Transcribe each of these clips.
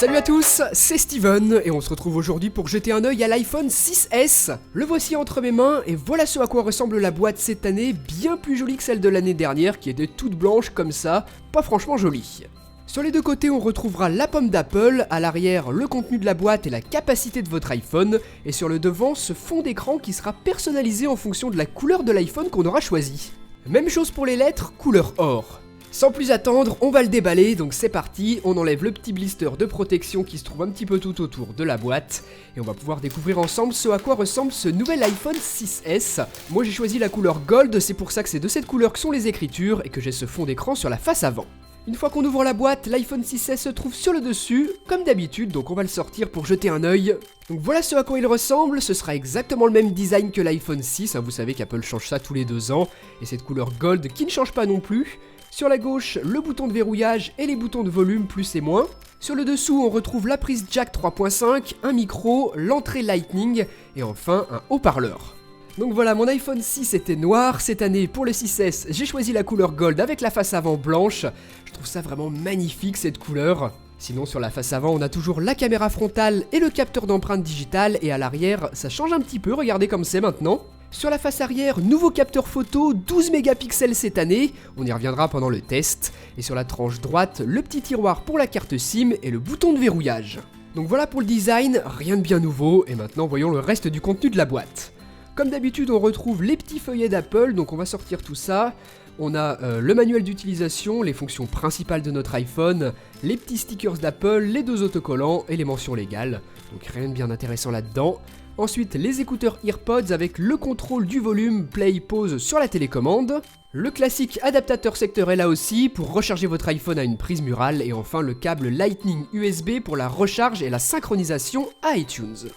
Salut à tous, c'est Steven et on se retrouve aujourd'hui pour jeter un œil à l'iPhone 6S. Le voici entre mes mains et voilà ce à quoi ressemble la boîte cette année, bien plus jolie que celle de l'année dernière qui était toute blanche comme ça, pas franchement jolie. Sur les deux côtés on retrouvera la pomme d'Apple, à l'arrière le contenu de la boîte et la capacité de votre iPhone, et sur le devant ce fond d'écran qui sera personnalisé en fonction de la couleur de l'iPhone qu'on aura choisi. Même chose pour les lettres, couleur or. Sans plus attendre, on va le déballer, donc c'est parti, on enlève le petit blister de protection qui se trouve un petit peu tout autour de la boîte, et on va pouvoir découvrir ensemble ce à quoi ressemble ce nouvel iPhone 6S. Moi j'ai choisi la couleur Gold, c'est pour ça que c'est de cette couleur que sont les écritures, et que j'ai ce fond d'écran sur la face avant. Une fois qu'on ouvre la boîte, l'iPhone 6S se trouve sur le dessus, comme d'habitude, donc on va le sortir pour jeter un œil. Donc voilà ce à quoi il ressemble, ce sera exactement le même design que l'iPhone 6, vous savez qu'Apple change ça tous les 2 ans, et cette couleur Gold qui ne change pas non plus. Sur la gauche, le bouton de verrouillage et les boutons de volume plus et moins. Sur le dessous, on retrouve la prise jack 3.5, un micro, l'entrée Lightning et enfin un haut-parleur. Donc voilà, mon iPhone 6 était noir. Cette année, pour le 6S, j'ai choisi la couleur Gold avec la face avant blanche. Je trouve ça vraiment magnifique cette couleur. Sinon, sur la face avant, on a toujours la caméra frontale et le capteur d'empreinte digitale. Et à l'arrière, ça change un petit peu, regardez comme c'est maintenant. Sur la face arrière, nouveau capteur photo, 12 mégapixels cette année, on y reviendra pendant le test. Et sur la tranche droite, le petit tiroir pour la carte SIM et le bouton de verrouillage. Donc voilà pour le design, rien de bien nouveau, et maintenant voyons le reste du contenu de la boîte. Comme d'habitude, on retrouve les petits feuillets d'Apple, donc on va sortir tout ça. On a le manuel d'utilisation, les fonctions principales de notre iPhone, les petits stickers d'Apple, les 2 autocollants et les mentions légales. Donc rien de bien intéressant là-dedans. Ensuite, les écouteurs AirPods avec le contrôle du volume play pause sur la télécommande. Le classique adaptateur secteur est là aussi pour recharger votre iPhone à une prise murale. Et enfin, le câble Lightning USB pour la recharge et la synchronisation à iTunes.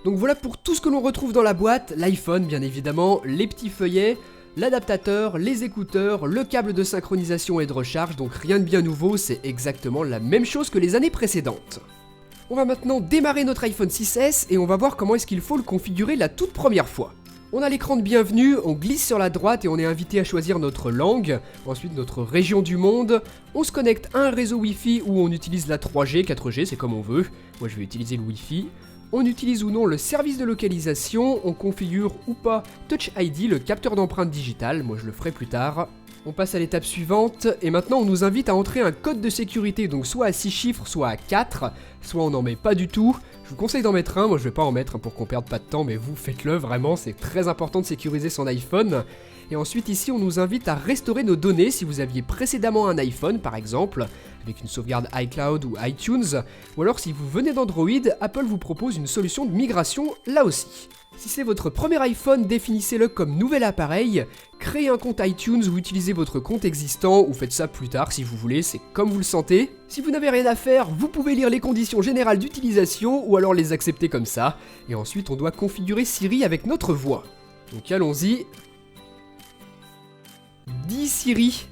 Donc voilà pour tout ce que l'on retrouve dans la boîte, l'iPhone bien évidemment, les petits feuillets, l'adaptateur, les écouteurs, le câble de synchronisation et de recharge, donc rien de bien nouveau, c'est exactement la même chose que les années précédentes. On va maintenant démarrer notre iPhone 6S et on va voir comment est-ce qu'il faut le configurer la toute première fois. On a l'écran de bienvenue, on glisse sur la droite et on est invité à choisir notre langue, ensuite notre région du monde, on se connecte à un réseau Wi-Fi où on utilise la 3G, 4G, c'est comme on veut, moi je vais utiliser le Wi-Fi. On utilise ou non le service de localisation, on configure ou pas Touch ID, le capteur d'empreinte digitale, moi je le ferai plus tard. On passe à l'étape suivante, et maintenant on nous invite à entrer un code de sécurité, donc soit à 6 chiffres, soit à 4, soit on n'en met pas du tout. Je vous conseille d'en mettre un, moi je vais pas en mettre pour qu'on perde pas de temps, mais vous faites-le vraiment, c'est très important de sécuriser son iPhone. Et ensuite ici on nous invite à restaurer nos données si vous aviez précédemment un iPhone par exemple, avec une sauvegarde iCloud ou iTunes, ou alors si vous venez d'Android, Apple vous propose une solution de migration là aussi. Si c'est votre premier iPhone, définissez-le comme nouvel appareil, créez un compte iTunes ou utilisez votre compte existant, ou faites ça plus tard si vous voulez, c'est comme vous le sentez. Si vous n'avez rien à faire, vous pouvez lire les conditions générales d'utilisation ou alors les accepter comme ça, et ensuite on doit configurer Siri avec notre voix. Donc allons-y. Dis Siri.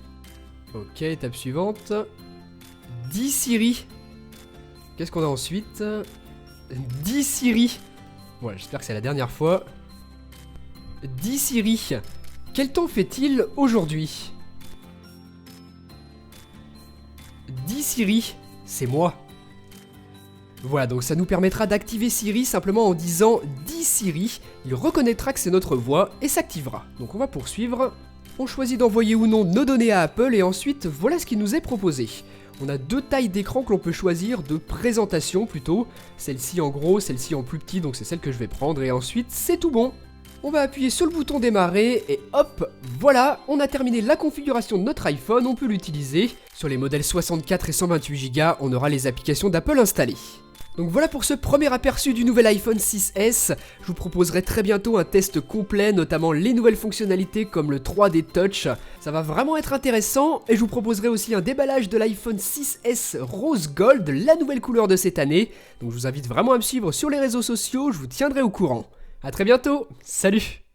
Ok, étape suivante. Dis Siri. Qu'est-ce qu'on a ensuite? Dis Siri. Voilà, j'espère que c'est la dernière fois. Dis Siri, quel temps fait-il aujourd'hui? Dis Siri, c'est moi. Voilà, donc ça nous permettra d'activer Siri simplement en disant Dis Siri, il reconnaîtra que c'est notre voix et s'activera. Donc on va poursuivre. On choisit d'envoyer ou non nos données à Apple et ensuite voilà ce qui nous est proposé. On a 2 tailles d'écran que l'on peut choisir, de présentation plutôt, celle-ci en gros, celle-ci en plus petit, donc c'est celle que je vais prendre, et ensuite c'est tout bon. On va appuyer sur le bouton démarrer, et hop, voilà, on a terminé la configuration de notre iPhone, on peut l'utiliser. Sur les modèles 64 et 128 Go, on aura les applications d'Apple installées. Donc voilà pour ce premier aperçu du nouvel iPhone 6S, je vous proposerai très bientôt un test complet, notamment les nouvelles fonctionnalités comme le 3D Touch, ça va vraiment être intéressant, et je vous proposerai aussi un déballage de l'iPhone 6S Rose Gold, la nouvelle couleur de cette année, donc je vous invite vraiment à me suivre sur les réseaux sociaux, je vous tiendrai au courant. A très bientôt, salut!